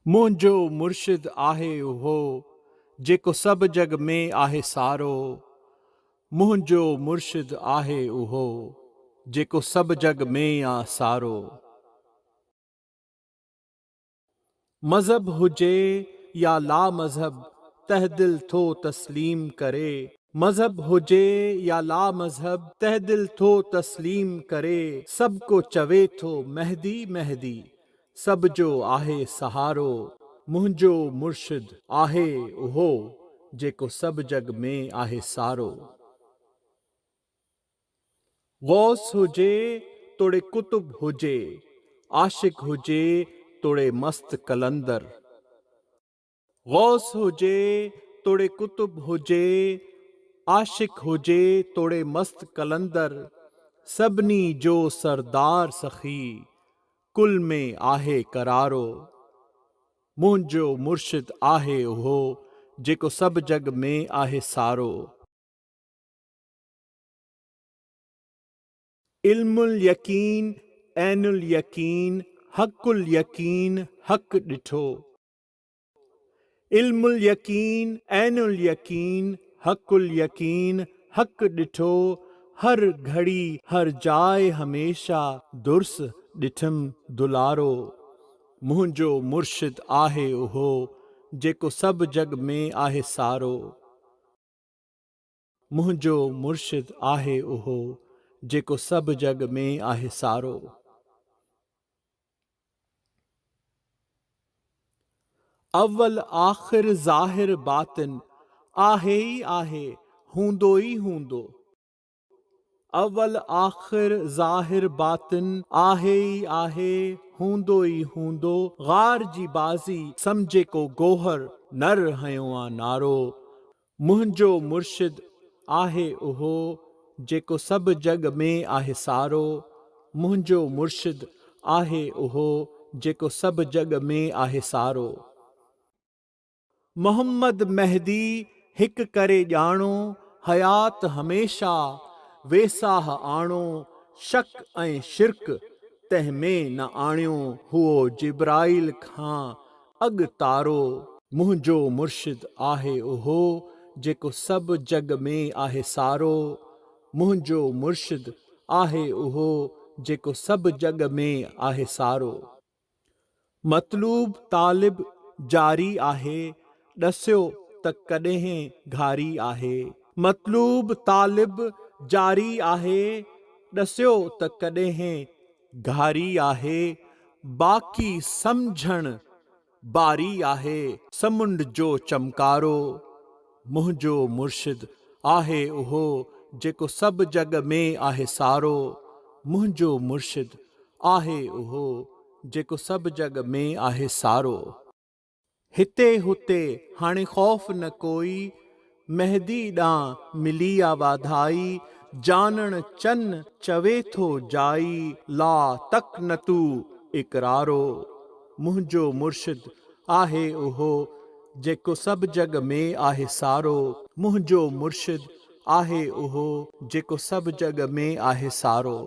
मुंहिंजो मुर्शिद आहे उहो जेको सभु जग में आहे सारो। मुंहिंजो मुर्शिद आहे उहो जेको सभु जग में आ सारो। मज़हब हुजे या ला मज़हब तहदिल थो तस्लीम करे। मज़हब हुजे या ला मज़हब तहदिल थो तस्लीम करे। सब को चवे थो महदी महदी सब जो आहे सहारो। मुंहिंजो मुर्शिद आहे उहो जेको सभु जग में आहे सारो। गौस हुजे तोड़े कुतुब हुजे आशिक हुजे तोड़े मस्त कलंदर। गौस हुजे तोड़े कुतुब हुजे आशिक हुजे तोड़े मस्त कलंदर। सभिनी जो सरदार सखी कुल में आहे करारो। मुंहिंजो मुर्शिद आहे उहो जेको सभु जग में आहे सारो। इल्मुल यकीन ऐनुल यकीन हक़ुल यकीन हक़ ॾिठो। इल्मुल यकीन ऐनुल यकीन हक़ुल यकीन हक़ ॾिठो। हर घड़ी हर जाइ हमेशा दुर्स ॾिठम दुलारो। मुंहिंजो मुर्शिद आहे उहो जेको सभु जग में आहे सारो। मुंहिंजो मुर्शिद आहे उहो जेको सभु जग में आहे सारो। अव्वल आख़िर ज़ाहिर बातिन आहे ई आहे हूंदो ई हूंदो। अव्वल आख़िर ज़ाहिर बातिन आहे ई आहे हूंदो ई हूंदो। ग़ार जी बाज़ी सम्झे को गोहर नर हयो आ नारो। मुंहिंजो मुर्शिद आहे उहो जेको सभु जग में आहे सारो। मुंहिंजो मुर्शिद आहे उहो जेको सभु जग में आहे सारो। मोहम्मद महदी हिक करे ॼाणो हयात हमेशा वेसाह आणो। शक ऐं शिरक तंहिंमें न आणियो हुओ जिब्राइल खां अॻु तारो। मुंहिंजो मुर्शिद आहे उहो जेको सभु जग में आहे सारो। मुंहिंजो मुर्शिद आहे उहो जेको सभु जग में आहे सारो। मतलूब तालिब जारी आहे ॾसियो त कॾहिं घारी आहे। मतलूब तालिब जारी आहे ॾसियो त कॾहिं घारी आहे। बाक़ी सम्झण बारी आहे समुंड जो चमकारो। मुंहिंजो मुर्शिद आहे उहो जेको सभु जग में आहे सारो। मुंहिंजो मुर्शिद आहे उहो जेको सभु जग में आहे सारो। हिते हुते हाणे ख़ौफ़ न कोई महदी ॾांहुं मिली आ वाधाई। जानण चन चवे थो जाई ला तक न तू इकरारो। मुंहिंजो मुर्शिद आहे उहो जेको सभु जग में आहे सारो। मुंहिंजो मुर्शिद आहे उहो जेको सभु जग में आहे सारो।